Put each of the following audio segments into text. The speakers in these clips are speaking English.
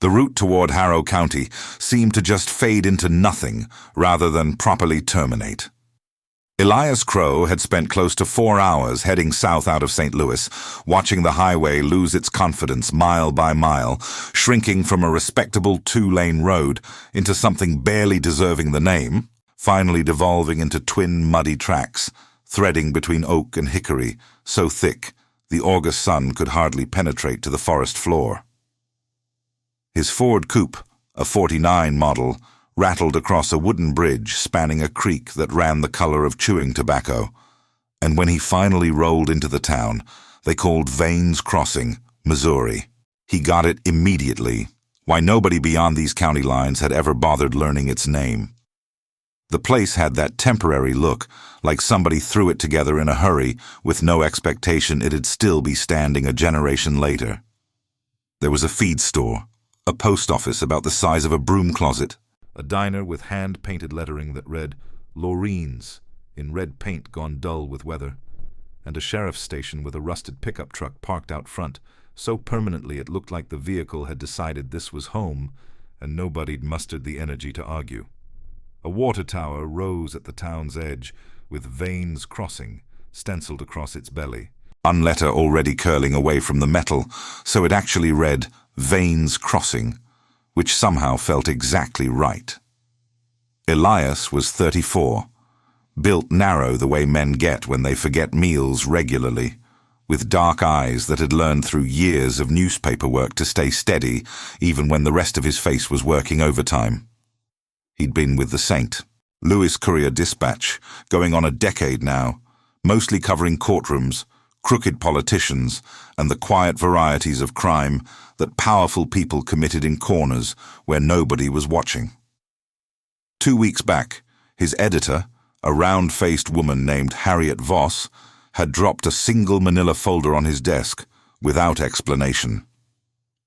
The route toward Harrow County seemed to just fade into nothing rather than properly terminate. Elias Crow had spent close to 4 hours heading south out of St. Louis, watching the highway lose its confidence mile by mile, shrinking from a respectable 2-lane road into something barely deserving the name, finally devolving into twin muddy tracks, threading between oak and hickory, so thick the August sun could hardly penetrate to the forest floor. His Ford coupe, a '49 model, rattled across a wooden bridge spanning a creek that ran the color of chewing tobacco, and when he finally rolled into the town they called Vane's Crossing, Missouri, he got it immediately, why nobody beyond these county lines had ever bothered learning its name. The place had that temporary look, like somebody threw it together in a hurry with no expectation it'd still be standing a generation later. There was a feed store, a post office about the size of a broom closet, a diner with hand-painted lettering that read Lorene's in red paint gone dull with weather, and a sheriff's station with a rusted pickup truck parked out front, so permanently it looked like the vehicle had decided this was home, and nobody'd mustered the energy to argue. A water tower rose at the town's edge, with Vane's Crossing stenciled across its belly, unletter already curling away from the metal, so it actually read Vane's Crossing, which somehow felt exactly right. Elias was 34, built narrow the way men get when they forget meals regularly, with dark eyes that had learned through years of newspaper work to stay steady even when the rest of his face was working overtime. He'd been with the St. Louis Courier-Dispatch, going on a decade now, mostly covering courtrooms, crooked politicians, and the quiet varieties of crime that powerful people committed in corners where nobody was watching. 2 weeks back, his editor, a round-faced woman named Harriet Voss, had dropped a single manila folder on his desk without explanation.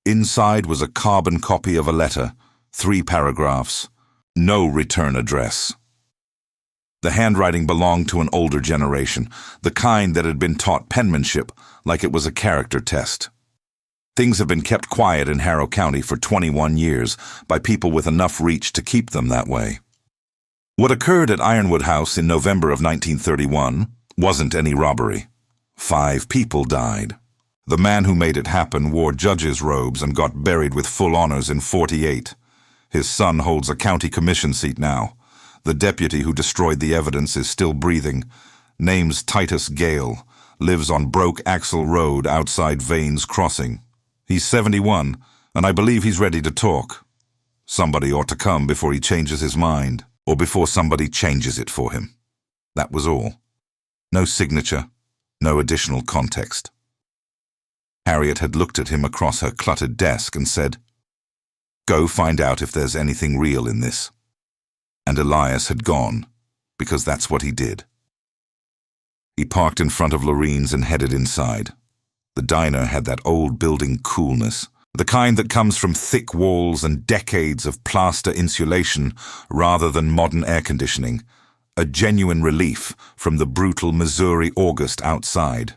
Inside was a carbon copy of a letter, 3 paragraphs, no return address. The handwriting belonged to an older generation, the kind that had been taught penmanship like it was a character test. Things have been kept quiet in Harrow County for 21 years by people with enough reach to keep them that way. What occurred at Ironwood House in November of 1931 wasn't any robbery. 5 people died. The man who made it happen wore judge's robes and got buried with full honors in '48. His son holds a county commission seat now. The deputy who destroyed the evidence is still breathing. Name's Titus Gale. Lives on Broke Axle Road outside Vane's Crossing. He's 71, and I believe he's ready to talk. Somebody ought to come before he changes his mind, or before somebody changes it for him. That was all. No signature, no additional context. Harriet had looked at him across her cluttered desk and said, "Go find out if there's anything real in this." And Elias had gone, because that's what he did. He parked in front of Lorene's and headed inside. The diner had that old building coolness, the kind that comes from thick walls and decades of plaster insulation rather than modern air conditioning, a genuine relief from the brutal Missouri August outside.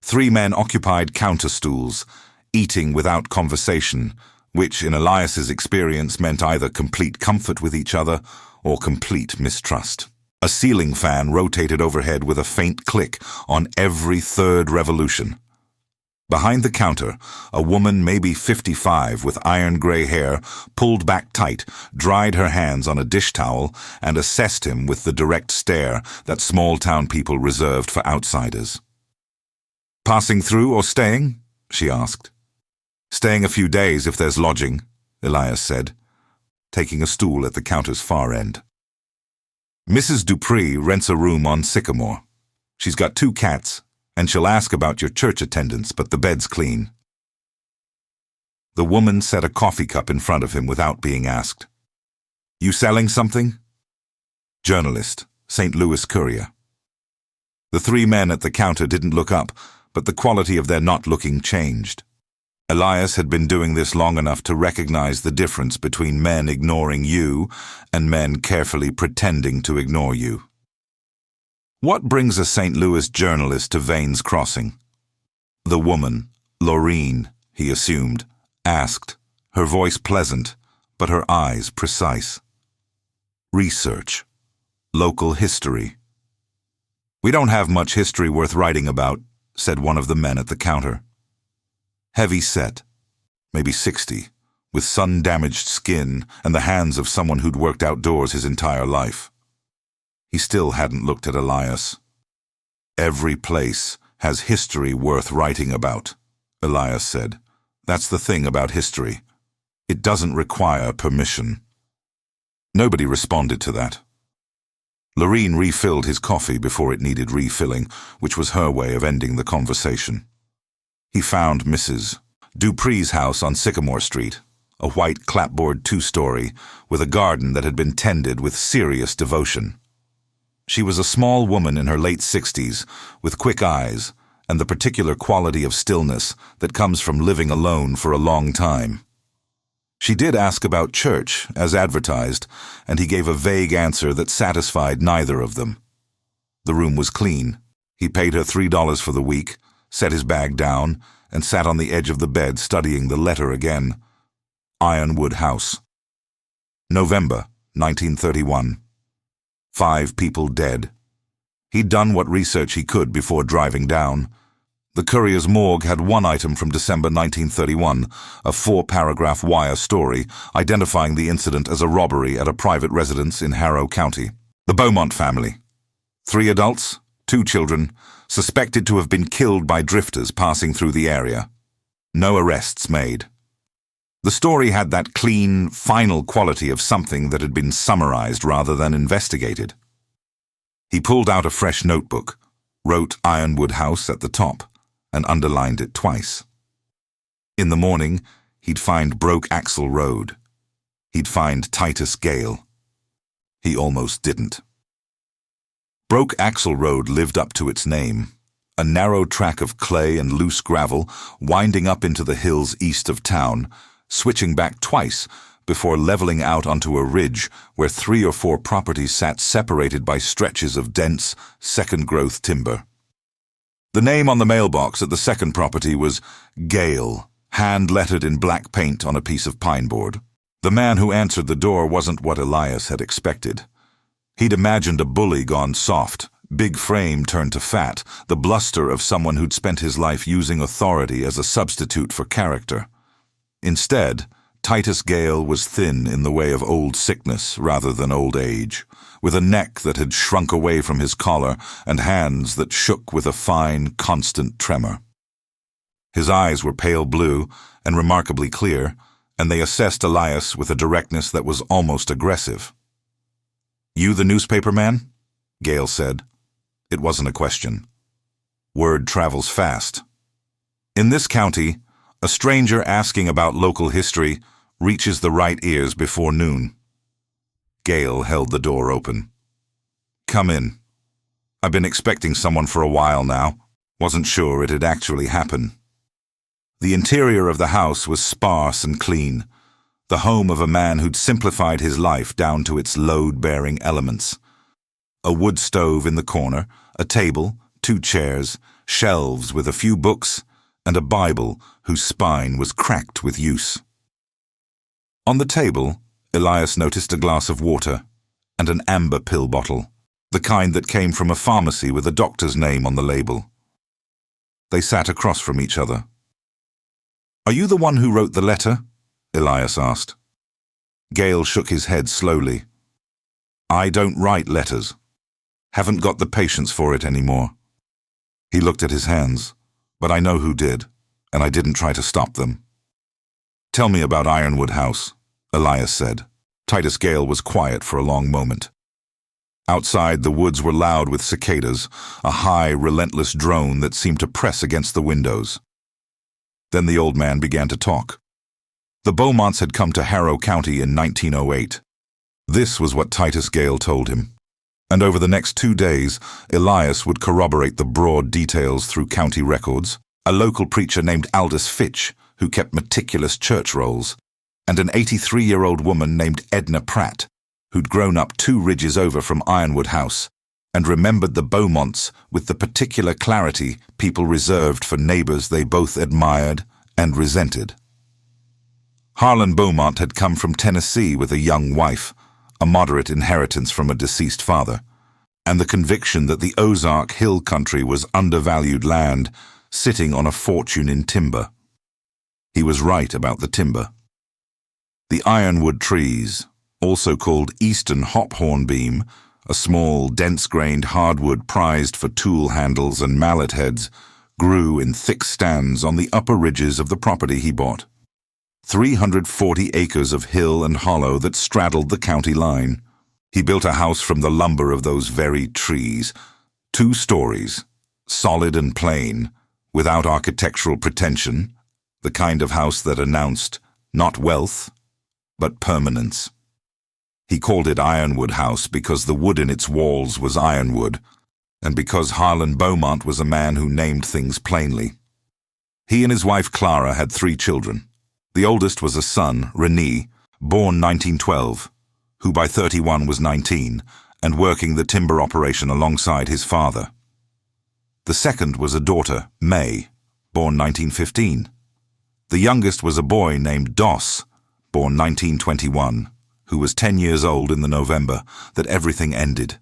3 men occupied counter stools, eating without conversation, which in Elias's experience meant either complete comfort with each other or complete mistrust. A ceiling fan rotated overhead with a faint click on every 3rd revolution. Behind the counter, a woman maybe 55 with iron-gray hair pulled back tight, dried her hands on a dish towel and assessed him with the direct stare that small-town people reserved for outsiders. "Passing through or staying?" she asked. "Staying a few days if there's lodging," Elias said, taking a stool at the counter's far end. "Mrs. Dupree rents a room on Sycamore. She's got 2 cats, and she'll ask about your church attendance, but the bed's clean." The woman set a coffee cup in front of him without being asked. "You selling something?" "Journalist, St. Louis Courier." The 3 men at the counter didn't look up, but the quality of their not looking changed. Elias had been doing this long enough to recognize the difference between men ignoring you and men carefully pretending to ignore you. "What brings a St. Louis journalist to Vane's Crossing?" The woman, Lorene, he assumed, asked, her voice pleasant, but her eyes precise. Research. Local history. "We don't have much history worth writing about," said one of the men at the counter. Heavy set, maybe 60, with sun-damaged skin and the hands of someone who'd worked outdoors his entire life. He still hadn't looked at Elias. "Every place has history worth writing about," Elias said. "That's the thing about history. It doesn't require permission." Nobody responded to that. Lorene refilled his coffee before it needed refilling, which was her way of ending the conversation. He found Mrs. Dupree's house on Sycamore Street, a white clapboard 2-story, with a garden that had been tended with serious devotion. She was a small woman in her late 60s, with quick eyes and the particular quality of stillness that comes from living alone for a long time. She did ask about church, as advertised, and he gave a vague answer that satisfied neither of them. The room was clean. He paid her $3 for the week, set his bag down, and sat on the edge of the bed studying the letter again. Ironwood House. November 1931. 5 people dead. He'd done what research he could before driving down. The Courier's morgue had one item from December 1931, a 4-paragraph wire story identifying the incident as a robbery at a private residence in Harrow County. The Bowmont family. 3 adults, 2 children, suspected to have been killed by drifters passing through the area. No arrests made. The story had that clean, final quality of something that had been summarized rather than investigated. He pulled out a fresh notebook, wrote Ironwood House at the top, and underlined it twice. In the morning, he'd find Broke Axle Road. He'd find Titus Gale. He almost didn't. Broke Axle Road lived up to its name, a narrow track of clay and loose gravel winding up into the hills east of town, switching back twice before leveling out onto a ridge where 3 or 4 properties sat separated by stretches of dense, second-growth timber. The name on the mailbox at the second property was Gale, hand-lettered in black paint on a piece of pine board. The man who answered the door wasn't what Elias had expected. He'd imagined a bully gone soft, big frame turned to fat, the bluster of someone who'd spent his life using authority as a substitute for character. Instead, Titus Gale was thin in the way of old sickness rather than old age, with a neck that had shrunk away from his collar and hands that shook with a fine, constant tremor. His eyes were pale blue and remarkably clear, and they assessed Elias with a directness that was almost aggressive. "You the newspaper man?" Gale said. It wasn't a question. Word travels fast. In this county, a stranger asking about local history reaches the right ears before noon. Gale held the door open. "Come in. I've been expecting someone for a while now. Wasn't sure it had actually happened." The interior of the house was sparse and clean, the home of a man who'd simplified his life down to its load-bearing elements. A wood stove in the corner, a table, 2 chairs, shelves with a few books, and a Bible whose spine was cracked with use. On the table, Elias noticed a glass of water and an amber pill bottle, the kind that came from a pharmacy with a doctor's name on the label. They sat across from each other. "Are you the one who wrote the letter?" Elias asked. Gale shook his head slowly. "I don't write letters. Haven't got the patience for it anymore." He looked at his hands. "But I know who did, and I didn't try to stop them." "Tell me about Ironwood House," Elias said. Titus Gale was quiet for a long moment. Outside, the woods were loud with cicadas, a high, relentless drone that seemed to press against the windows. Then the old man began to talk. The Bowmonts had come to Harrow County in 1908. This was what Titus Gale told him. And over the next 2 days, Elias would corroborate the broad details through county records, a local preacher named Aldous Fitch, who kept meticulous church rolls, and an 83-year-old woman named Edna Pratt, who'd grown up 2 ridges over from Ironwood House, and remembered the Bowmonts with the particular clarity people reserved for neighbors they both admired and resented. Harlan Bowmont had come from Tennessee with a young wife, a moderate inheritance from a deceased father, and the conviction that the Ozark Hill country was undervalued land, sitting on a fortune in timber. He was right about the timber. The ironwood trees, also called eastern hop hornbeam, a small, dense-grained hardwood prized for tool handles and mallet heads, grew in thick stands on the upper ridges of the property he bought. 340 acres of hill and hollow that straddled the county line. He built a house from the lumber of those very trees, 2 stories, solid and plain, without architectural pretension, the kind of house that announced not wealth, but permanence. He called it Ironwood House because the wood in its walls was ironwood, and because Harlan Bowmont was a man who named things plainly. He and his wife Clara had 3 children. The oldest was a son, Renee, born 1912, who by 31 was 19, and working the timber operation alongside his father. The second was a daughter, May, born 1915. The youngest was a boy named Doss, born 1921, who was 10 years old in the November that everything ended.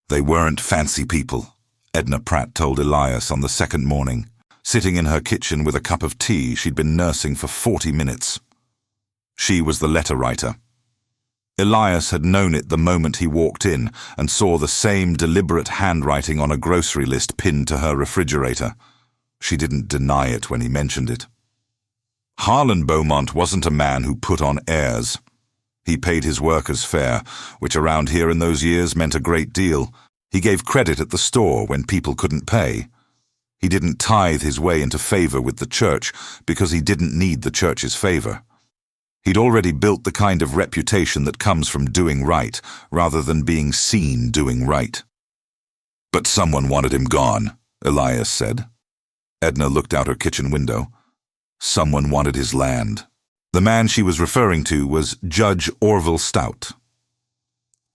They weren't fancy people, Edna Pratt told Elias on the second morning, sitting in her kitchen with a cup of tea she'd been nursing for 40 minutes. She was the letter writer. Elias had known it the moment he walked in and saw the same deliberate handwriting on a grocery list pinned to her refrigerator. She didn't deny it when he mentioned it. Harlan Bowmont wasn't a man who put on airs. He paid his workers fair, which around here in those years meant a great deal. He gave credit at the store when people couldn't pay. He didn't tithe his way into favor with the church because he didn't need the church's favor. He'd already built the kind of reputation that comes from doing right, rather than being seen doing right. But someone wanted him gone, Elias said. Edna looked out her kitchen window. Someone wanted his land. The man she was referring to was Judge Orville Stout.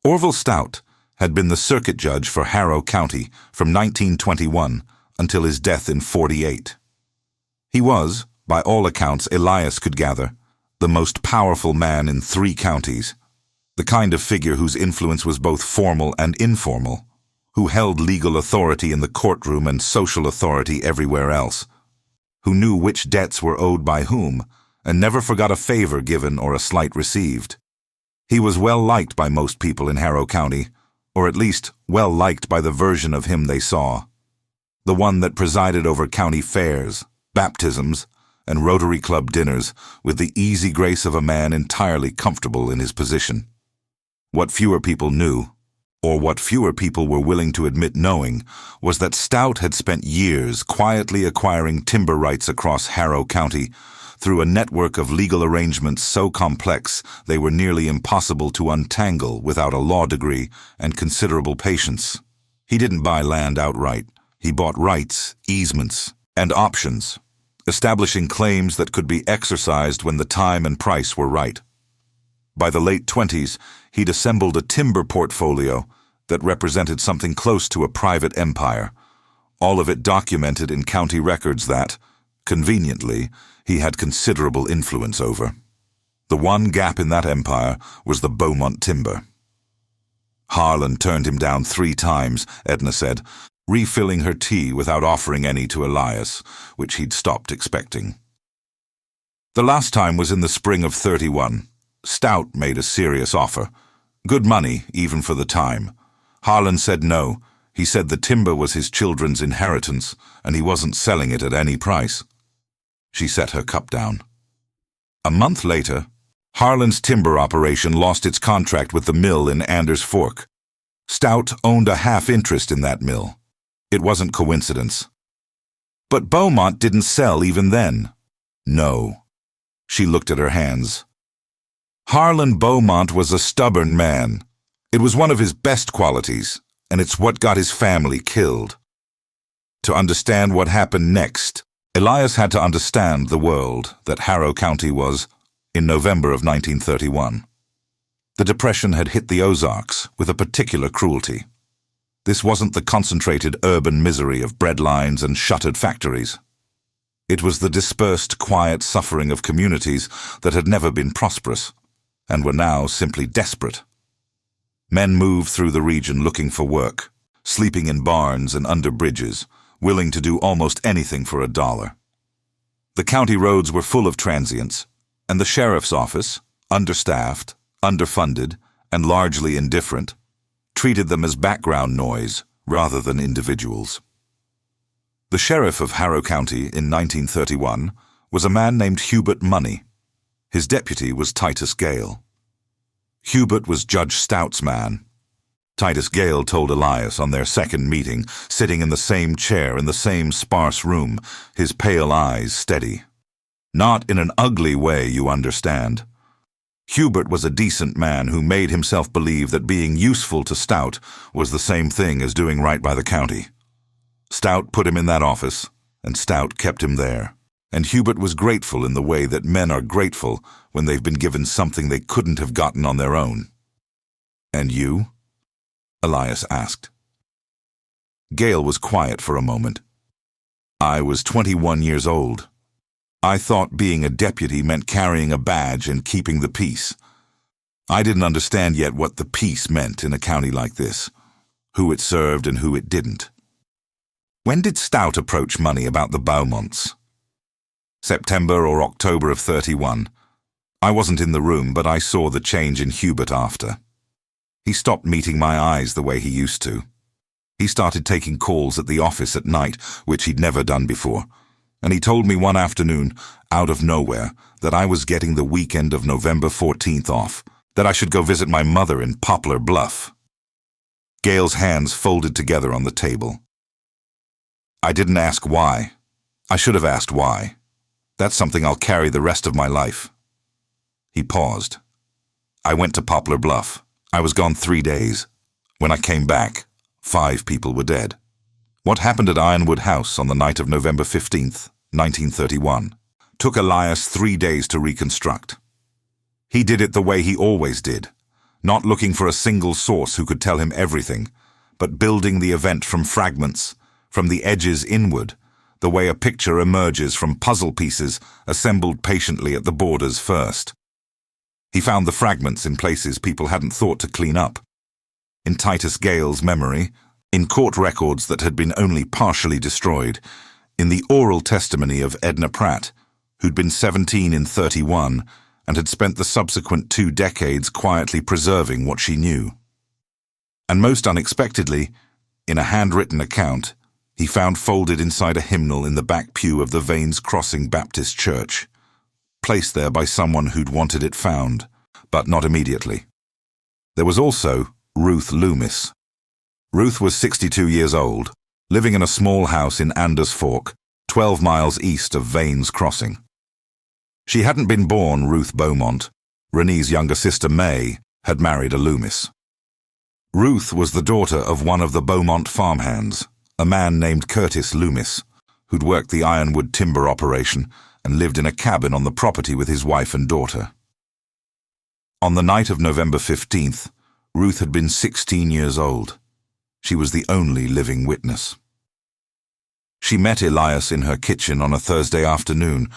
Orville Stout had been the circuit judge for Harrow County from 1921 until his death in 48. He was, by all accounts Elias could gather, the most powerful man in 3 counties, the kind of figure whose influence was both formal and informal, who held legal authority in the courtroom and social authority everywhere else, who knew which debts were owed by whom, and never forgot a favor given or a slight received. He was well liked by most people in Harrow County, or at least well liked by the version of him they saw, the one that presided over county fairs, baptisms, and Rotary Club dinners with the easy grace of a man entirely comfortable in his position. What fewer people knew, or what fewer people were willing to admit knowing, was that Stout had spent years quietly acquiring timber rights across Harrow County through a network of legal arrangements so complex they were nearly impossible to untangle without a law degree and considerable patience. He didn't buy land outright. He bought rights, easements, and options, establishing claims that could be exercised when the time and price were right. By the late 20s, he'd assembled a timber portfolio that represented something close to a private empire, all of it documented in county records that, conveniently, he had considerable influence over. The one gap in that empire was the Bowmont timber. Harlan turned him down 3 times, Edna said, refilling her tea without offering any to Elias, which he'd stopped expecting. The last time was in the spring of 31. Stout made a serious offer. Good money, even for the time. Harlan said no. He said the timber was his children's inheritance, and he wasn't selling it at any price. She set her cup down. A month later, Harlan's timber operation lost its contract with the mill in Anders Fork. Stout owned a half-interest in that mill. It wasn't coincidence. But Bowmont didn't sell even then. No. She looked at her hands. Harlan Bowmont was a stubborn man. It was one of his best qualities, and it's what got his family killed. To understand what happened next, Elias had to understand the world that Harrow County was in November of 1931. The Depression had hit the Ozarks with a particular cruelty. This wasn't the concentrated urban misery of bread lines and shuttered factories. It was the dispersed, quiet suffering of communities that had never been prosperous, and were now simply desperate. Men moved through the region looking for work, sleeping in barns and under bridges, willing to do almost anything for $1. The county roads were full of transients, and the sheriff's office, understaffed, underfunded, and largely indifferent, treated them as background noise rather than individuals. The sheriff of Harrow County in 1931 was a man named Hubert Money. His deputy was Titus Gale. Hubert was Judge Stout's man. Titus Gale told Elias on their second meeting, sitting in the same chair in the same sparse room, his pale eyes steady. Not in an ugly way, you understand. Hubert was a decent man who made himself believe that being useful to Stout was the same thing as doing right by the county. Stout put him in that office, and Stout kept him there. And Hubert was grateful in the way that men are grateful when they've been given something they couldn't have gotten on their own. "And you?" Elias asked. Gale was quiet for a moment. "I was 21 years old. I thought being a deputy meant carrying a badge and keeping the peace. I didn't understand yet what the peace meant in a county like this, who it served and who it didn't." "When did Stout approach Money about the Bowmonts?" "September or October of 31. I wasn't in the room, but I saw the change in Hubert after. He stopped meeting my eyes the way he used to. He started taking calls at the office at night, which he'd never done before. And he told me one afternoon, out of nowhere, that I was getting the weekend of November 14th off, that I should go visit my mother in Poplar Bluff." Gale's hands folded together on the table. "I didn't ask why. I should have asked why. That's something I'll carry the rest of my life." He paused. "I went to Poplar Bluff. I was gone 3 days. When I came back, 5 people were dead. What happened at Ironwood House on the night of November 15th, 1931, took Elias 3 days to reconstruct. He did it the way he always did, not looking for a single source who could tell him everything, but building the event from fragments, from the edges inward, the way a picture emerges from puzzle pieces assembled patiently at the borders first. He found the fragments in places people hadn't thought to clean up. In Titus Gale's memory, in court records that had been only partially destroyed, in the oral testimony of Edna Pratt, who'd been 17 in 31 and had spent the subsequent 2 decades quietly preserving what she knew. And most unexpectedly, in a handwritten account, he found folded inside a hymnal in the back pew of the Vanes Crossing Baptist Church, placed there by someone who'd wanted it found, but not immediately. There was also Ruth Loomis. Ruth was 62 years old, living in a small house in Anders Fork, 12 miles east of Vanes Crossing. She hadn't been born Ruth Bowmont. Renee's younger sister May had married a Loomis. Ruth was the daughter of one of the Bowmont farmhands, a man named Curtis Loomis, who'd worked the ironwood timber operation and lived in a cabin on the property with his wife and daughter. On the night of November 15th, Ruth had been 16 years old. She was the only living witness. She met Elias in her kitchen on a Thursday afternoon,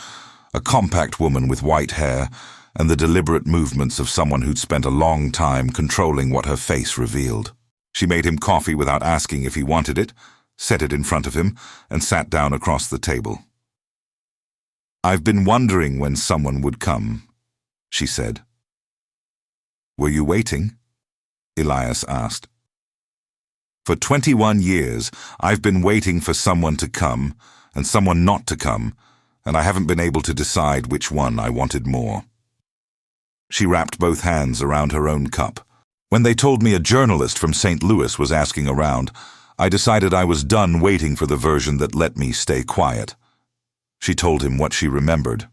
a compact woman with white hair and the deliberate movements of someone who'd spent a long time controlling what her face revealed. She made him coffee without asking if he wanted it, set it in front of him, and sat down across the table. "I've been wondering when someone would come," she said. "Were you waiting?" Elias asked. "For 21 years, I've been waiting for someone to come and someone not to come, and I haven't been able to decide which one I wanted more." She wrapped both hands around her own cup. "When they told me a journalist from St. Louis was asking around, I decided I was done waiting for the version that let me stay quiet." She told him what she remembered.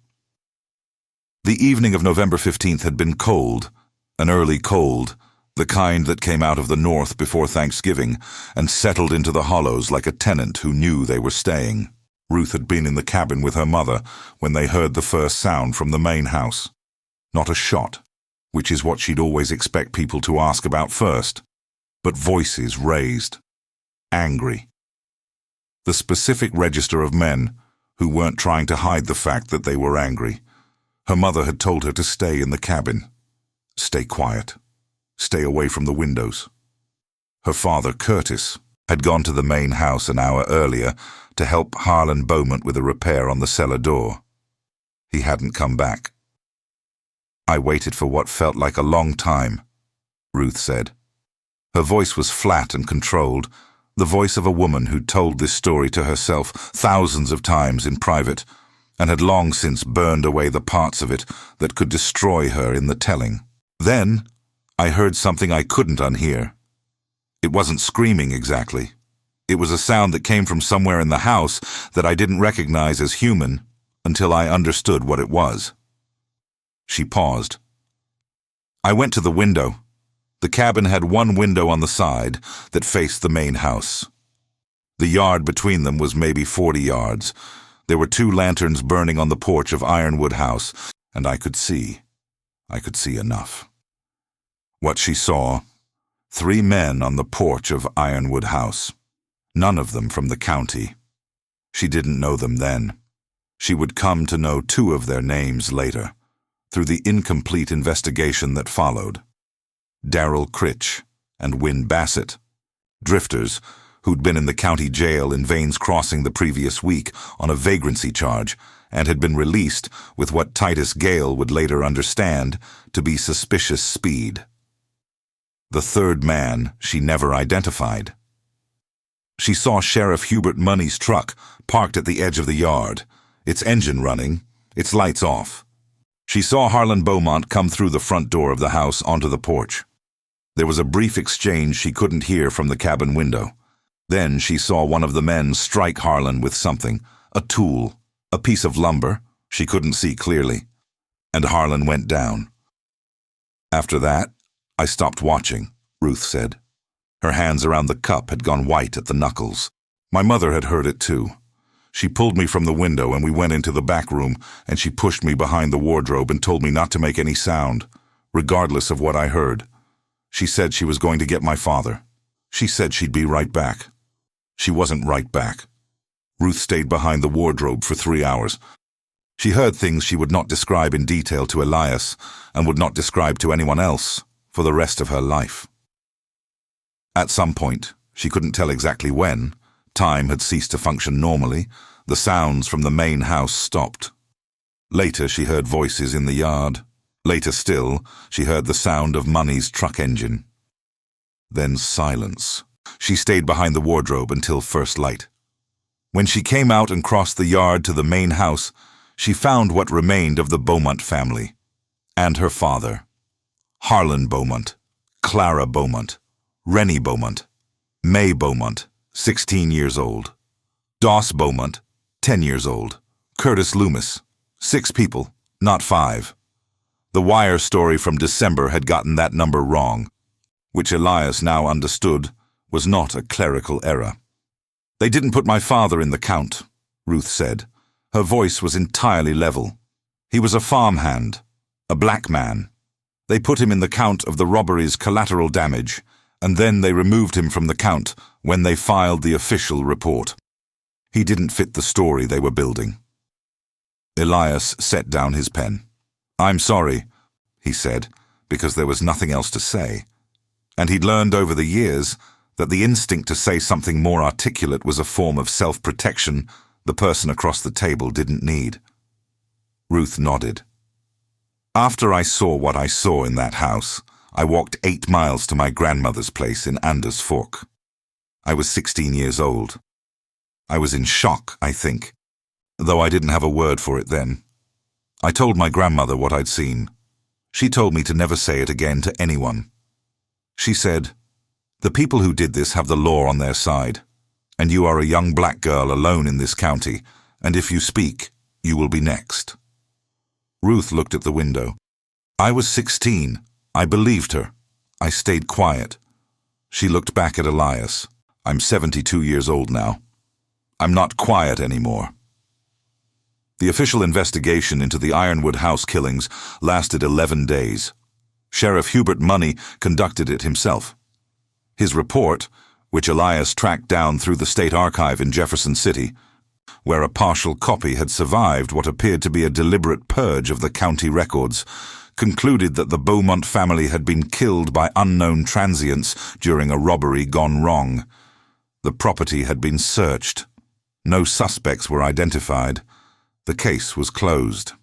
The evening of November 15th had been cold, an early cold, the kind that came out of the north before Thanksgiving and settled into the hollows like a tenant who knew they were staying. Ruth had been in the cabin with her mother when they heard the first sound from the main house. Not a shot, which is what she'd always expect people to ask about first, but voices raised, angry. The specific register of men who weren't trying to hide the fact that they were angry. Her mother had told her to stay in the cabin. Stay quiet. Stay away from the windows. Her father, Curtis, had gone to the main house an hour earlier to help Harlan Bowmont with a repair on the cellar door. He hadn't come back. I waited for what felt like a long time, Ruth said. Her voice was flat and controlled, the voice of a woman who'd told this story to herself thousands of times in private, and had long since burned away the parts of it that could destroy her in the telling. Then, I heard something I couldn't unhear. It wasn't screaming exactly. It was a sound that came from somewhere in the house that I didn't recognize as human until I understood what it was. She paused. I went to the window. The cabin had one window on the side that faced the main house. The yard between them was maybe 40 yards. There were 2 lanterns burning on the porch of Ironwood House, and I could see enough. What she saw, 3 men on the porch of Ironwood House. None of them from the county. She didn't know them then. She would come to know 2 of their names later, through the incomplete investigation that followed. Darryl Critch and Wynne Bassett, drifters who'd been in the county jail in Vane's Crossing the previous week on a vagrancy charge and had been released with what Titus Gale would later understand to be suspicious speed. The 3rd man she never identified. She saw Sheriff Hubert Money's truck parked at the edge of the yard, its engine running, its lights off. She saw Harlan Bowmont come through the front door of the house onto the porch. There was a brief exchange she couldn't hear from the cabin window. Then she saw one of the men strike Harlan with something, a tool, a piece of lumber, she couldn't see clearly, and Harlan went down. After that, I stopped watching, Ruth said. Her hands around the cup had gone white at the knuckles. My mother had heard it too. She pulled me from the window and we went into the back room, and she pushed me behind the wardrobe and told me not to make any sound, regardless of what I heard. She said she was going to get my father. She said she'd be right back. She wasn't right back. Ruth stayed behind the wardrobe for 3 hours. She heard things she would not describe in detail to Elias and would not describe to anyone else for the rest of her life. At some point, she couldn't tell exactly when, time had ceased to function normally. The sounds from the main house stopped. Later she heard voices in the yard. Later still, she heard the sound of Money's truck engine. Then silence. She stayed behind the wardrobe until first light. When she came out and crossed the yard to the main house, she found what remained of the Bowmont family. And her father. Harlan Bowmont, Clara Bowmont, Rennie Bowmont, May Bowmont, 16 years old, Doss Bowmont, 10 years old, Curtis Loomis, 6 people, not 5. The Wire story from December had gotten that number wrong, which Elias now understood was not a clerical error. They didn't put my father in the count, Ruth said. Her voice was entirely level. He was a farmhand, a black man. They put him in the count of the robbery's collateral damage, and then they removed him from the count when they filed the official report. He didn't fit the story they were building. Elias set down his pen. "I'm sorry," he said, because there was nothing else to say. And he'd learned over the years that the instinct to say something more articulate was a form of self-protection the person across the table didn't need. Ruth nodded. After I saw what I saw in that house, I walked 8 miles to my grandmother's place in Anders Fork. I was 16 years old. I was in shock, I think, though I didn't have a word for it then. I told my grandmother what I'd seen. She told me to never say it again to anyone. She said, "The people who did this have the law on their side, and you are a young black girl alone in this county, and if you speak, you will be next." Ruth looked at the window. I was 16. I believed her. I stayed quiet. She looked back at Elias. "I'm 72 years old now. I'm not quiet anymore." The official investigation into the Ironwood House killings lasted 11 days. Sheriff Hubert Money conducted it himself. His report, which Elias tracked down through the State Archive in Jefferson City, where a partial copy had survived what appeared to be a deliberate purge of the county records, concluded that the Bowmont family had been killed by unknown transients during a robbery gone wrong. The property had been searched. No suspects were identified. The case was closed.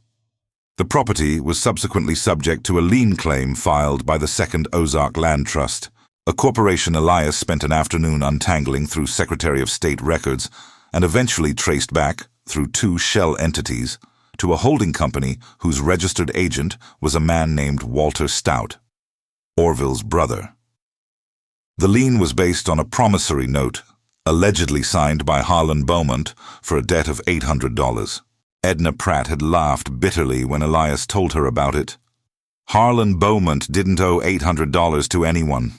The property was subsequently subject to a lien claim filed by the Second Ozark Land Trust, a corporation Elias spent an afternoon untangling through Secretary of State records and eventually traced back, through two shell entities, to a holding company whose registered agent was a man named Walter Stout, Orville's brother. The lien was based on a promissory note, allegedly signed by Harlan Bowmont for a debt of $800. Edna Pratt had laughed bitterly when Elias told her about it. Harlan Bowmont didn't owe $800 to anyone.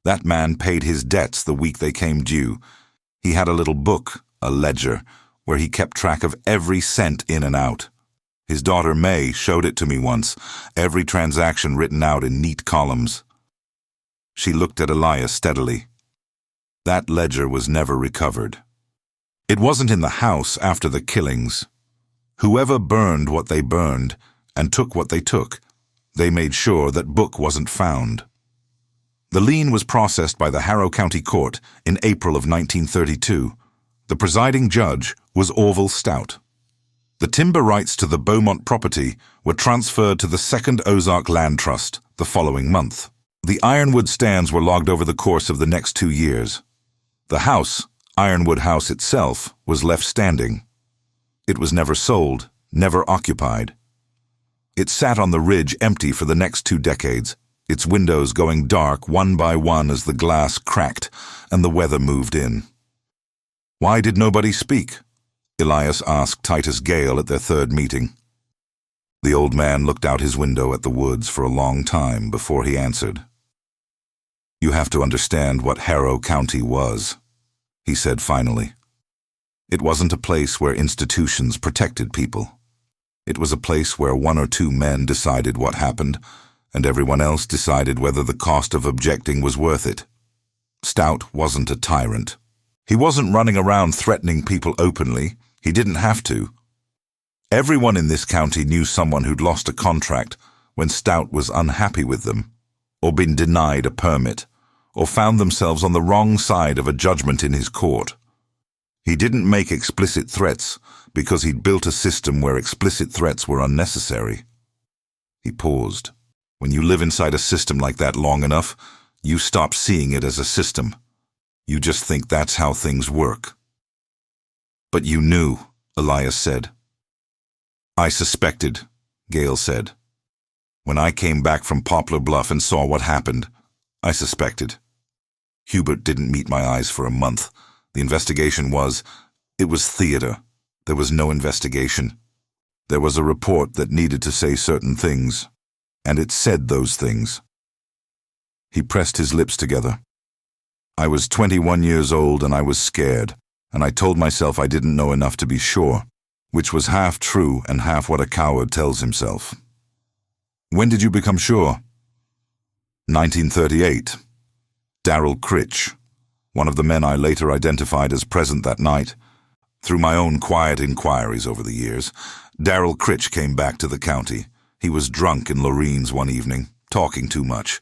That man paid his debts the week they came due. He had a little book, a ledger, where he kept track of every cent in and out. His daughter May showed it to me once, every transaction written out in neat columns. She looked at Elias steadily. That ledger was never recovered. It wasn't in the house after the killings. Whoever burned what they burned and took what they took, they made sure that book wasn't found. The lien was processed by the Harrow County Court in April of 1932. The presiding judge was Orville Stout. The timber rights to the Bowmont property were transferred to the Second Ozark Land Trust the following month. The ironwood stands were logged over the course of the next 2 years. The house, Ironwood House itself, was left standing. It was never sold, never occupied. It sat on the ridge empty for the next 2 decades, its windows going dark one by one as the glass cracked and the weather moved in. "Why did nobody speak?" Elias asked Titus Gale at their third meeting. The old man looked out his window at the woods for a long time before he answered. "You have to understand what Harrow County was," he said finally. "It wasn't a place where institutions protected people. It was a place where 1 or 2 men decided what happened, and everyone else decided whether the cost of objecting was worth it. Stout wasn't a tyrant. He wasn't running around threatening people openly. He didn't have to. Everyone in this county knew someone who'd lost a contract when Stout was unhappy with them, or been denied a permit, or found themselves on the wrong side of a judgment in his court. He didn't make explicit threats because he'd built a system where explicit threats were unnecessary." He paused. When you live inside a system like that long enough, you stop seeing it as a system. You just think that's how things work. "But you knew," Elias said. "I suspected," Gale said. "When I came back from Poplar Bluff and saw what happened, I suspected. Hubert didn't meet my eyes for a month. The investigation it was theater. There was no investigation. There was a report that needed to say certain things, and it said those things." He pressed his lips together. "I was 21 years old and I was scared, and I told myself I didn't know enough to be sure, which was half true and half what a coward tells himself." "When did you become sure?" 1938. Darrell Critch, one of the men I later identified as present that night. Through my own quiet inquiries over the years, Darrell Critch came back to the county. He was drunk in Lorene's one evening, talking too much.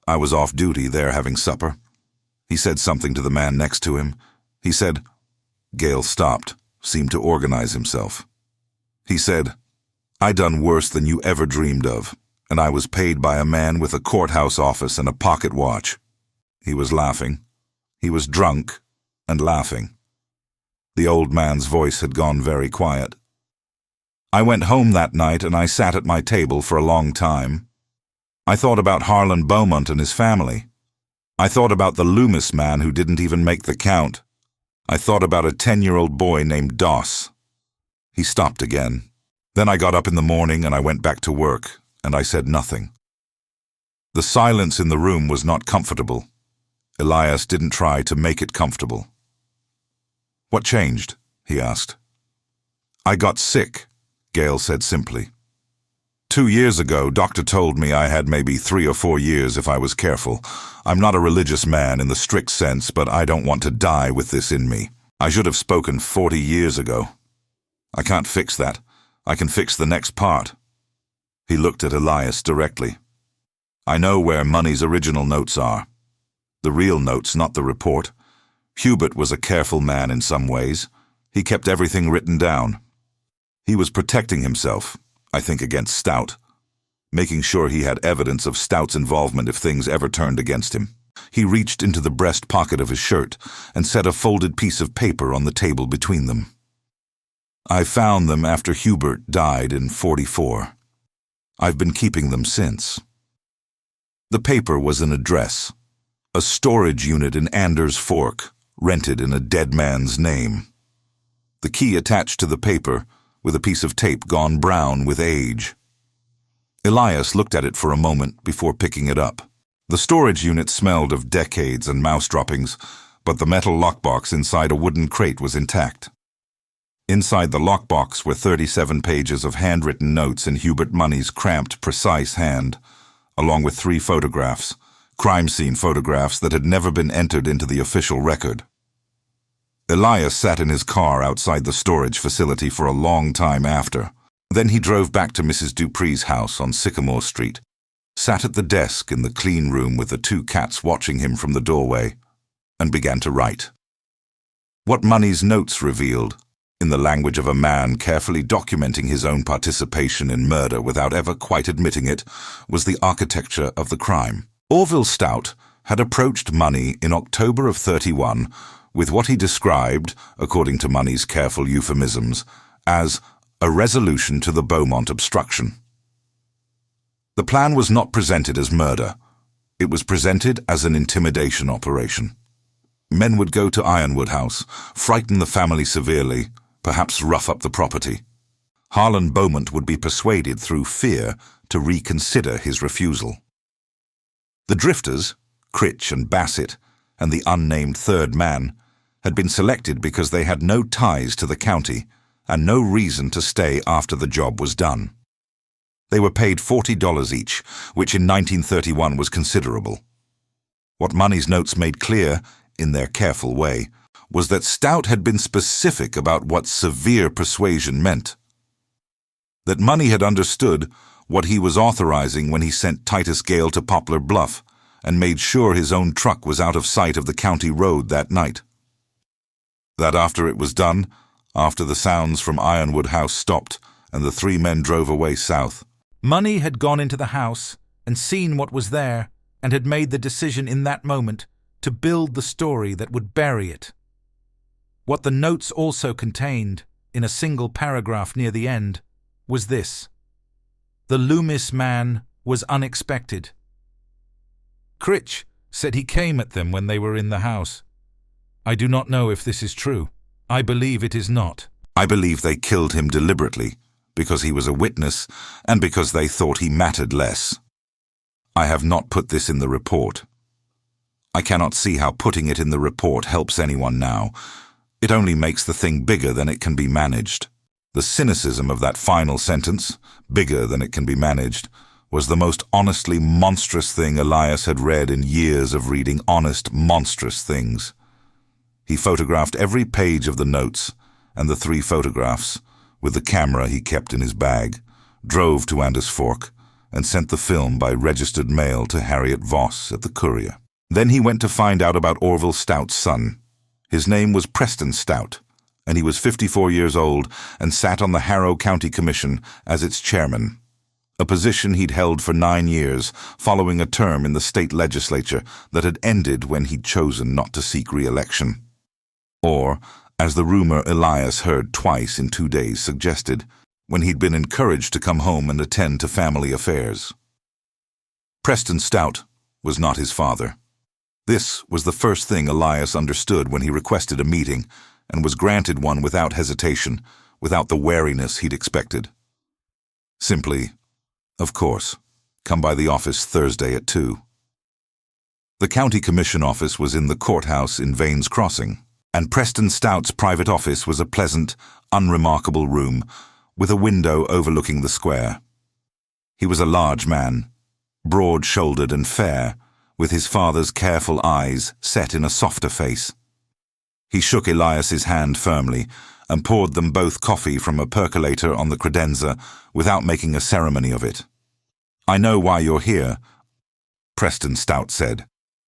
I was off duty there having supper. He said something to the man next to him. He said— Gale stopped, seemed to organize himself. He said, "I done worse than you ever dreamed of, and I was paid by a man with a courthouse office and a pocket watch." He was laughing. He was drunk and laughing. The old man's voice had gone very quiet. "I went home that night and I sat at my table for a long time. I thought about Harlan Bowmont and his family. I thought about the Loomis man who didn't even make the count. I thought about a 10-year-old boy named Doss." He stopped again. "Then I got up in the morning and I went back to work, and I said nothing." The silence in the room was not comfortable. Elias didn't try to make it comfortable. "What changed?" he asked. "I got sick," Gale said simply. 2 years ago, doctor told me I had maybe 3 or 4 years if I was careful. I'm not a religious man in the strict sense, but I don't want to die with this in me. I should have spoken 40 years ago. I can't fix that. I can fix the next part. He looked at Elias directly. I know where Money's original notes are. The real notes, not the report. Hubert was a careful man in some ways. He kept everything written down. He was protecting himself, I think against Stout, making sure he had evidence of Stout's involvement if things ever turned against him. He reached into the breast pocket of his shirt and set a folded piece of paper on the table between them. I found them after Hubert died in '44. I've been keeping them since. The paper was an address, a storage unit in Anders Fork, rented in a dead man's name. The key attached to the paper, with a piece of tape gone brown with age. Elias looked at it for a moment before picking it up. The storage unit smelled of decades and mouse droppings, but the metal lockbox inside a wooden crate was intact. Inside the lockbox were 37 pages of handwritten notes in Hubert Money's cramped, precise hand, along with 3 photographs, crime scene photographs that had never been entered into the official record. Elias sat in his car outside the storage facility for a long time after. Then he drove back to Mrs. Dupree's house on Sycamore Street, sat at the desk in the clean room with the 2 cats watching him from the doorway, and began to write. What Money's notes revealed, in the language of a man carefully documenting his own participation in murder without ever quite admitting it, was the architecture of the crime. Orville Stout had approached Money in October of '31 with what he described, according to Money's careful euphemisms, as a resolution to the Bowmont obstruction. The plan was not presented as murder. It was presented as an intimidation operation. Men would go to Ironwood House, frighten the family severely, perhaps rough up the property. Harlan Bowmont would be persuaded through fear to reconsider his refusal. The drifters, Critch and Bassett, and the unnamed third man, had been selected because they had no ties to the county and no reason to stay after the job was done. They were paid $40 each, which in 1931 was considerable. What Money's notes made clear, in their careful way, was that Stout had been specific about what severe persuasion meant. That Money had understood what he was authorizing when he sent Titus Gale to Poplar Bluff and made sure his own truck was out of sight of the county road that night. That after it was done, after the sounds from Ironwood House stopped and the 3 men drove away south, Money had gone into the house and seen what was there and had made the decision in that moment to build the story that would bury it. What the notes also contained, in a single paragraph near the end, was this: the Loomis man was unexpected. Critch said he came at them when they were in the house. I do not know if this is true. I believe it is not. I believe they killed him deliberately, because he was a witness and because they thought he mattered less. I have not put this in the report. I cannot see how putting it in the report helps anyone now. It only makes the thing bigger than it can be managed. The cynicism of that final sentence, bigger than it can be managed, was the most honestly monstrous thing Elias had read in years of reading honest, monstrous things. He photographed every page of the notes and the 3 photographs with the camera he kept in his bag, drove to Anders Fork, and sent the film by registered mail to Harriet Voss at the Courier. Then he went to find out about Orville Stout's son. His name was Preston Stout, and he was 54 years old and sat on the Harrow County Commission as its chairman, a position he'd held for 9 years, following a term in the state legislature that had ended when he'd chosen not to seek re-election. Or, as the rumor Elias heard twice in 2 days suggested, when he'd been encouraged to come home and attend to family affairs. Preston Stout was not his father. This was the first thing Elias understood when he requested a meeting, and was granted one without hesitation, without the wariness he'd expected. Simply, of course, come by the office Thursday at 2. The county commission office was in the courthouse in Vane's Crossing, and Preston Stout's private office was a pleasant, unremarkable room with a window overlooking the square. He was a large man, broad-shouldered and fair, with his father's careful eyes set in a softer face. He shook Elias's hand firmly and poured them both coffee from a percolator on the credenza without making a ceremony of it. "I know why you're here," Preston Stout said,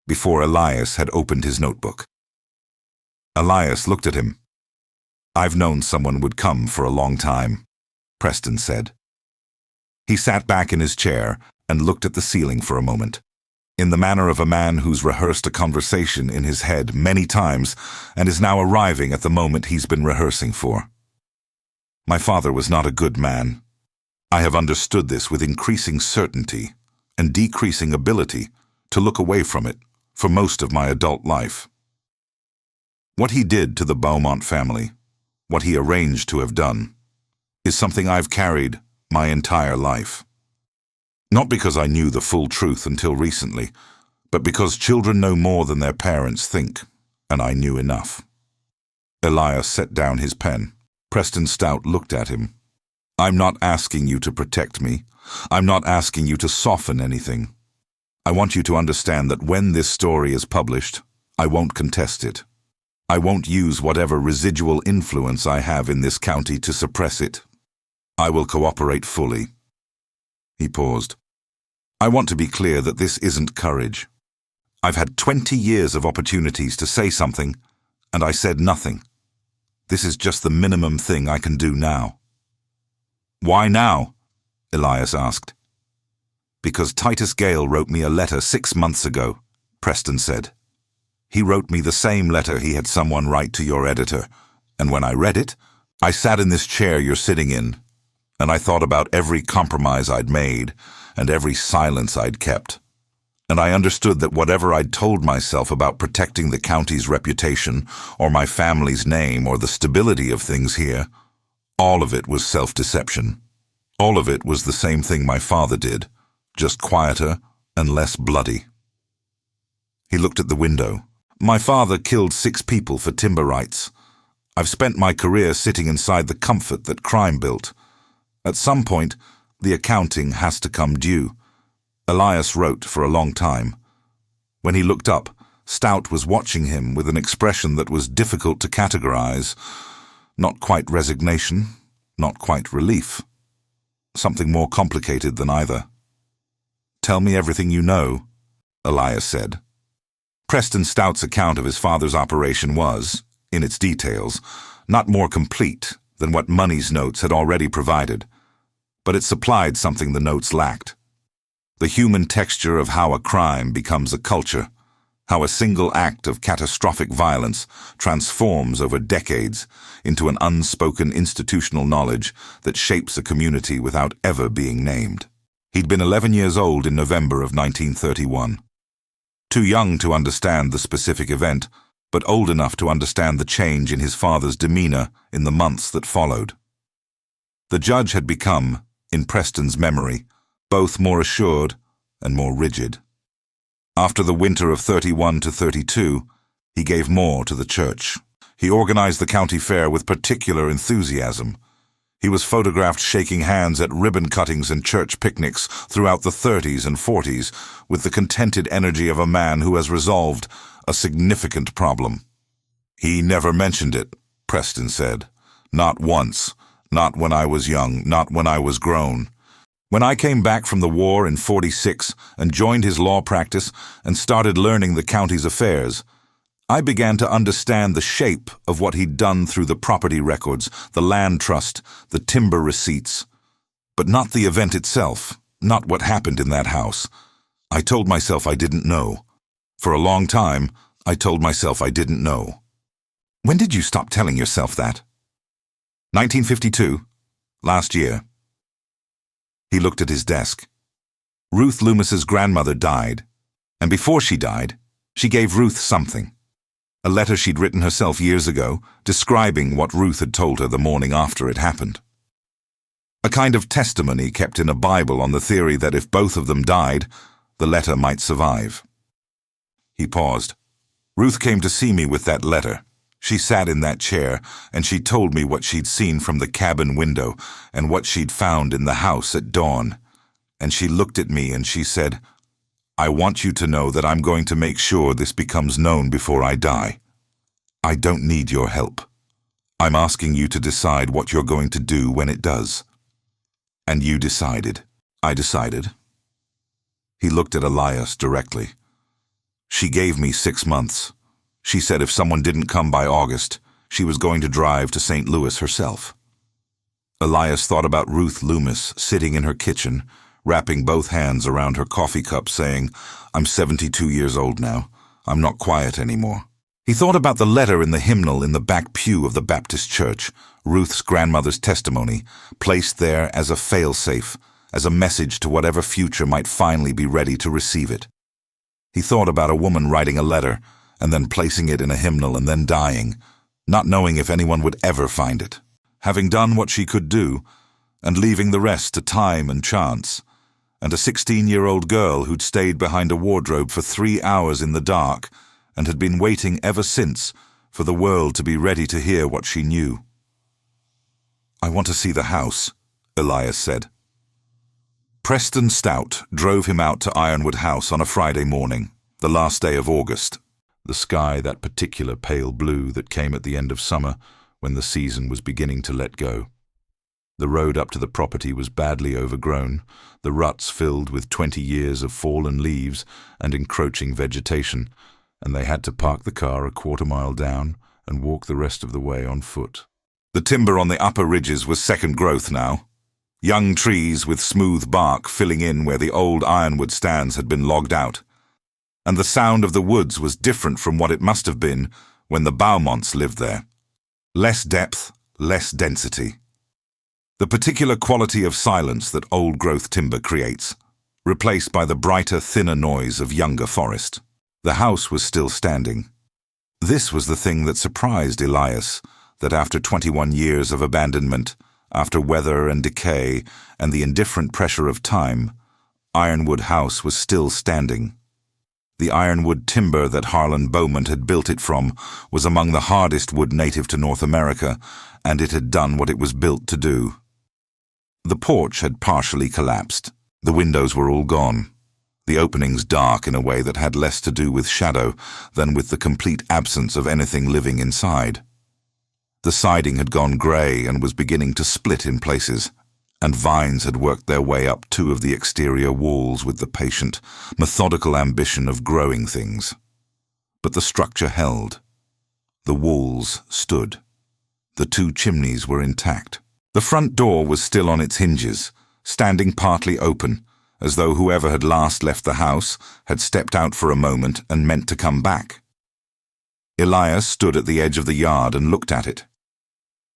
before Elias had opened his notebook. Elias looked at him. "I've known someone would come for a long time," Preston said. He sat back in his chair and looked at the ceiling for a moment, in the manner of a man who's rehearsed a conversation in his head many times and is now arriving at the moment he's been rehearsing for. "My father was not a good man. I have understood this with increasing certainty and decreasing ability to look away from it for most of my adult life. What he did to the Bowmont family, what he arranged to have done, is something I've carried my entire life. Not because I knew the full truth until recently, but because children know more than their parents think, and I knew enough." Elias set down his pen. Preston Stout looked at him. "I'm not asking you to protect me. I'm not asking you to soften anything. I want you to understand that when this story is published, I won't contest it. I won't use whatever residual influence I have in this county to suppress it. I will cooperate fully." He paused. "I want to be clear that this isn't courage. I've had 20 years of opportunities to say something, and I said nothing. This is just the minimum thing I can do now." "Why now?" Elias asked. "Because Titus Gale wrote me a letter 6 months ago," Preston said. "He wrote me the same letter he had someone write to your editor, and when I read it, I sat in this chair you're sitting in, and I thought about every compromise I'd made and every silence I'd kept. And I understood that whatever I'd told myself about protecting the county's reputation or my family's name or the stability of things here, all of it was self-deception. All of it was the same thing my father did, just quieter and less bloody." He looked at the window. "My father killed 6 people for timber rights. I've spent my career sitting inside the comfort that crime built. At some point, the accounting has to come due." Elias wrote for a long time. When he looked up, Stout was watching him with an expression that was difficult to categorize. Not quite resignation, not quite relief. Something more complicated than either. "Tell me everything you know," Elias said. Preston Stout's account of his father's operation was, in its details, not more complete than what Money's notes had already provided, but it supplied something the notes lacked. The human texture of how a crime becomes a culture, how a single act of catastrophic violence transforms over decades into an unspoken institutional knowledge that shapes a community without ever being named. He'd been 11 years old in November of 1931. Too young to understand the specific event, but old enough to understand the change in his father's demeanor in the months that followed. The judge had become, in Preston's memory, both more assured and more rigid. After the winter of 31 to 32, he gave more to the church. He organized the county fair with particular enthusiasm. He was photographed shaking hands at ribbon cuttings and church picnics throughout the 30s and 40s with the contented energy of a man who has resolved a significant problem. "He never mentioned it," Preston said. "Not once. Not when I was young, not when I was grown. When I came back from the war in 46 and joined his law practice and started learning the county's affairs, I began to understand the shape of what he'd done through the property records, the land trust, the timber receipts. But not the event itself, not what happened in that house. I told myself I didn't know. For a long time, I told myself I didn't know." "When did you stop telling yourself that?" 1952. Last year." He looked at his desk. Ruth Loomis's grandmother died, and before she died, she gave Ruth something. A letter she'd written herself years ago, describing what Ruth had told her the morning after it happened. A kind of testimony kept in a Bible on the theory that if both of them died, the letter might survive. He paused. "Ruth came to see me with that letter. She sat in that chair, and she told me what she'd seen from the cabin window and what she'd found in the house at dawn. And she looked at me and she said, 'I want you to know that I'm going to make sure this becomes known before I die.' I don't need your help. I'm asking you to decide what you're going to do when it does. And you decided. I decided. He looked at Elias directly. She gave me 6 months. She said if someone didn't come by August, she was going to drive to St. Louis herself. Elias thought about Ruth Loomis sitting in her kitchen, wrapping both hands around her coffee cup, saying, "I'm 72 years old now. I'm not quiet anymore." He thought about the letter in the hymnal in the back pew of the Baptist church, Ruth's grandmother's testimony, placed there as a fail-safe, as a message to whatever future might finally be ready to receive it. He thought about a woman writing a letter, and then placing it in a hymnal and then dying, not knowing if anyone would ever find it, having done what she could do, and leaving the rest to time and chance, and a 16-year-old girl who'd stayed behind a wardrobe for 3 hours in the dark and had been waiting ever since for the world to be ready to hear what she knew. "I want to see the house," Elias said. Preston Stout drove him out to Ironwood House on a Friday morning, the last day of August, the sky that particular pale blue that came at the end of summer when the season was beginning to let go. The road up to the property was badly overgrown, the ruts filled with 20 years of fallen leaves and encroaching vegetation, and they had to park the car a quarter-mile down and walk the rest of the way on foot. The timber on the upper ridges was second growth now, young trees with smooth bark filling in where the old ironwood stands had been logged out, and the sound of the woods was different from what it must have been when the Bowmonts lived there. Less depth, less density. The particular quality of silence that old-growth timber creates, replaced by the brighter, thinner noise of younger forest. The house was still standing. This was the thing that surprised Elias, that after 21 years of abandonment, after weather and decay and the indifferent pressure of time, Ironwood House was still standing. The ironwood timber that Harlan Bowmont had built it from was among the hardest wood native to North America, and it had done what it was built to do. The porch had partially collapsed. The windows were all gone, the openings dark in a way that had less to do with shadow than with the complete absence of anything living inside. The siding had gone grey and was beginning to split in places, and vines had worked their way up 2 of the exterior walls with the patient, methodical ambition of growing things. But the structure held. The walls stood. The 2 chimneys were intact. The front door was still on its hinges, standing partly open, as though whoever had last left the house had stepped out for a moment and meant to come back. Elias stood at the edge of the yard and looked at it.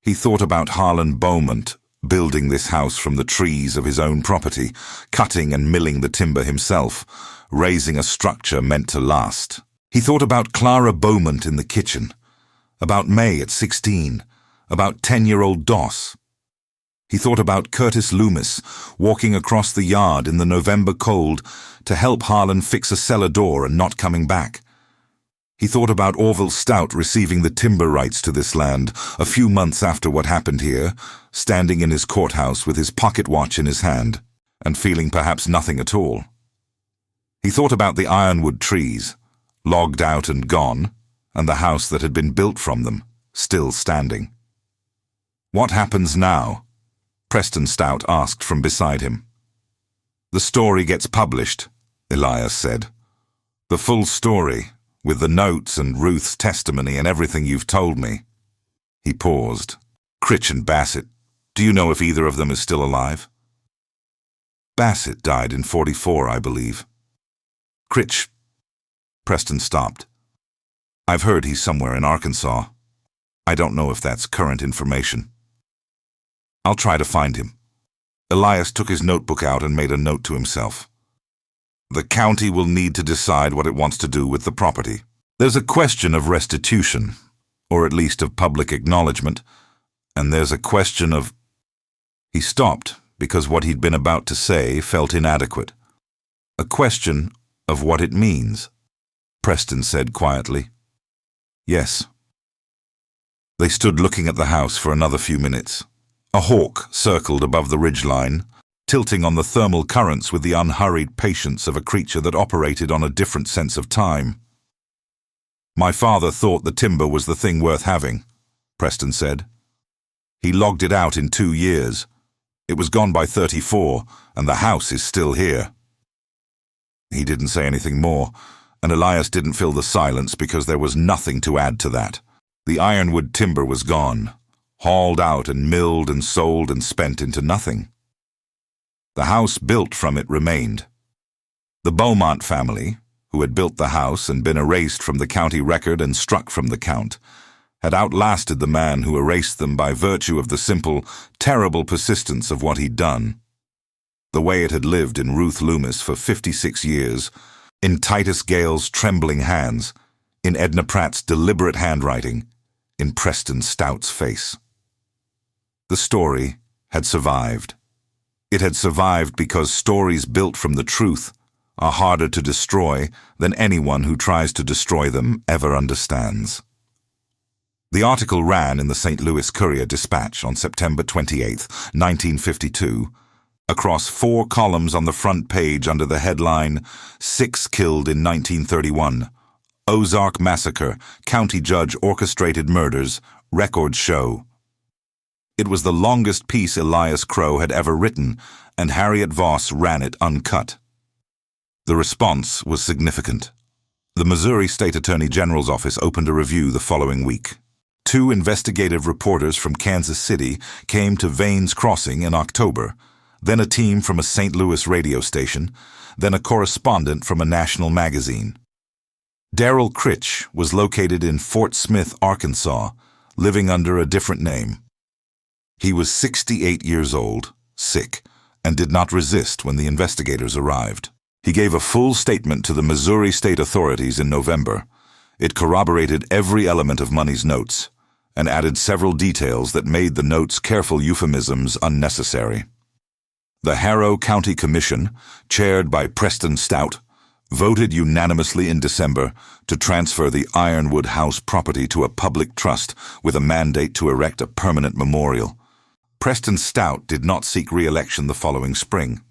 He thought about Harlan Bowmont building this house from the trees of his own property, cutting and milling the timber himself, raising a structure meant to last. He thought about Clara Bowmont in the kitchen, about May at 16, about 10-year-old Doss. He thought about Curtis Loomis walking across the yard in the November cold to help Harlan fix a cellar door and not coming back. He thought about Orville Stout receiving the timber rights to this land a few months after what happened here, standing in his courthouse with his pocket watch in his hand, and feeling perhaps nothing at all. He thought about the ironwood trees, logged out and gone, and the house that had been built from them, still standing. "What happens now?" Preston Stout asked from beside him. "The story gets published," Elias said. "The full story, with the notes and Ruth's testimony and everything you've told me." He paused. "Critch and Bassett, do you know if either of them is still alive?" "Bassett died in 44, I believe. Critch..." Preston stopped. "I've heard he's somewhere in Arkansas. I don't know if that's current information. I'll try to find him." Elias took his notebook out and made a note to himself. "The county will need to decide what it wants to do with the property. There's a question of restitution, or at least of public acknowledgement, and there's a question of..." He stopped because what he'd been about to say felt inadequate. "A question of what it means," Preston said quietly. "Yes." They stood looking at the house for another few minutes. A hawk circled above the ridgeline, tilting on the thermal currents with the unhurried patience of a creature that operated on a different sense of time. My father thought the timber was the thing worth having, Preston said. He logged it out in 2 years. It was gone by 34, and the house is still here. He didn't say anything more, and Elias didn't fill the silence because there was nothing to add to that. The ironwood timber was gone, hauled out and milled and sold and spent into nothing. The house built from it remained. The Bowmont family, who had built the house and been erased from the county record and struck from the count, had outlasted the man who erased them by virtue of the simple, terrible persistence of what he'd done. The way it had lived in Ruth Loomis for 56 years, in Titus Gale's trembling hands, in Edna Pratt's deliberate handwriting, in Preston Stout's face. The story had survived. It had survived because stories built from the truth are harder to destroy than anyone who tries to destroy them ever understands. The article ran in the St. Louis Courier-Dispatch on September 28, 1952, across 4 columns on the front page under the headline, 6 Killed in 1931, Ozark Massacre, County Judge Orchestrated Murders, Records Show. It was the longest piece Elias Crow had ever written, and Harriet Voss ran it uncut. The response was significant. The Missouri State Attorney General's office opened a review the following week. 2 investigative reporters from Kansas City came to Vane's Crossing in October, then a team from a St. Louis radio station, then a correspondent from a national magazine. Darrell Critch was located in Fort Smith, Arkansas, living under a different name. He was 68 years old, sick, and did not resist when the investigators arrived. He gave a full statement to the Missouri state authorities in November. It corroborated every element of Money's notes, and added several details that made the notes' careful euphemisms unnecessary. The Harrow County Commission, chaired by Preston Stout, voted unanimously in December to transfer the Ironwood House property to a public trust with a mandate to erect a permanent memorial. Preston Stout did not seek re-election the following spring.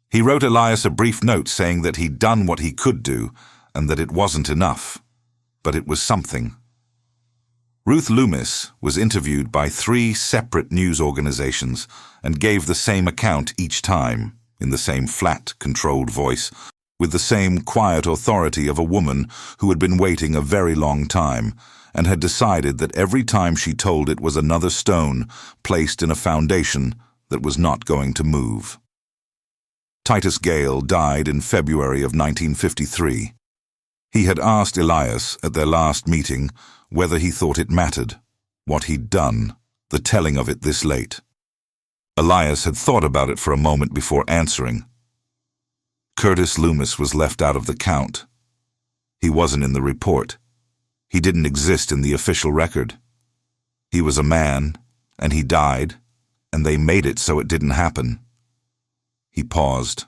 He wrote Elias a brief note saying that he'd done what he could do and that it wasn't enough, but it was something. Ruth Loomis was interviewed by 3 separate news organizations and gave the same account each time, in the same flat, controlled voice, with the same quiet authority of a woman who had been waiting a very long time and had decided that every time she told it was another stone placed in a foundation that was not going to move. Titus Gale died in February of 1953. He had asked Elias at their last meeting whether he thought it mattered, what he'd done, the telling of it this late. Elias had thought about it for a moment before answering. Curtis Loomis was left out of the count. He wasn't in the report. He didn't exist in the official record. He was a man, and he died, and they made it so it didn't happen. He paused.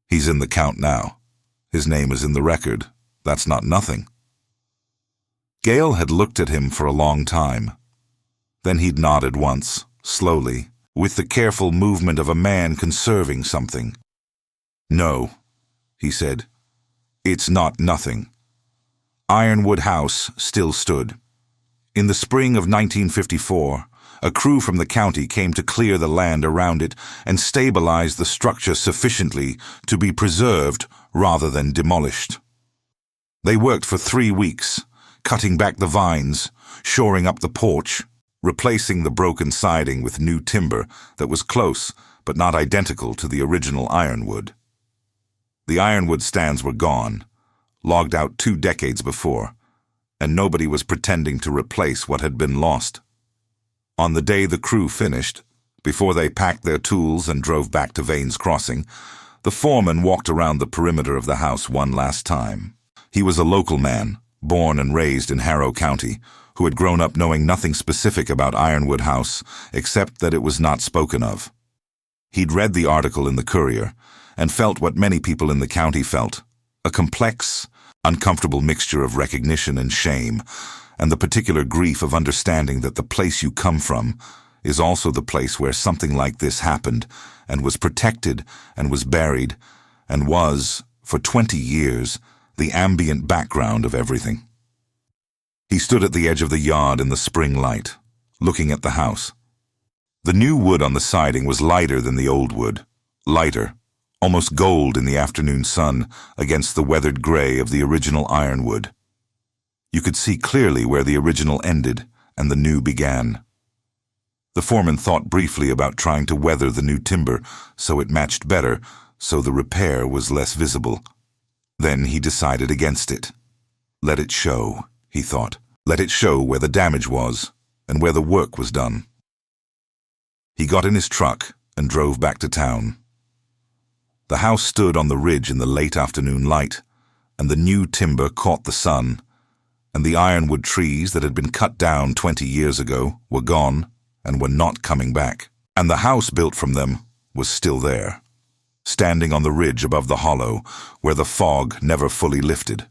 He's in the count now. His name is in the record. That's not nothing. Gale had looked at him for a long time. Then he'd nodded once, slowly, with the careful movement of a man conserving something. No, he said. It's not nothing. Ironwood House still stood. In the spring of 1954, a crew from the county came to clear the land around it and stabilize the structure sufficiently to be preserved rather than demolished. They worked for 3 weeks, cutting back the vines, shoring up the porch, replacing the broken siding with new timber that was close but not identical to the original ironwood. The ironwood stands were gone, logged out 2 decades before, and nobody was pretending to replace what had been lost. On the day the crew finished, before they packed their tools and drove back to Vane's Crossing, the foreman walked around the perimeter of the house one last time. He was a local man, born and raised in Harrow County, who had grown up knowing nothing specific about Ironwood House except that it was not spoken of. He'd read the article in the Courier and felt what many people in the county felt, a complex, uncomfortable mixture of recognition and shame, and the particular grief of understanding that the place you come from is also the place where something like this happened and was protected and was buried and was, for 20 years, the ambient background of everything. He stood at the edge of the yard in the spring light, looking at the house. The new wood on the siding was lighter than the old wood, lighter, almost gold in the afternoon sun against the weathered gray of the original ironwood. You could see clearly where the original ended and the new began. The foreman thought briefly about trying to weather the new timber so it matched better, so the repair was less visible. Then he decided against it. Let it show, he thought. Let it show where the damage was and where the work was done. He got in his truck and drove back to town. The house stood on the ridge in the late afternoon light, and the new timber caught the sun, and the ironwood trees that had been cut down 20 years ago were gone and were not coming back. And the house built from them was still there, standing on the ridge above the hollow where the fog never fully lifted.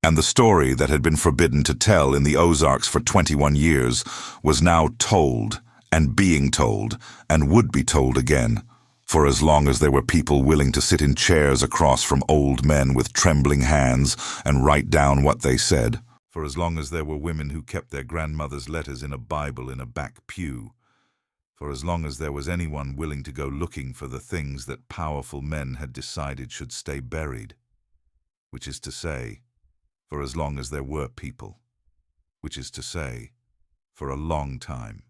And the story that had been forbidden to tell in the Ozarks for 21 years was now told and being told and would be told again, for as long as there were people willing to sit in chairs across from old men with trembling hands and write down what they said, for as long as there were women who kept their grandmother's letters in a Bible in a back pew, for as long as there was anyone willing to go looking for the things that powerful men had decided should stay buried, which is to say, for as long as there were people, which is to say, for a long time.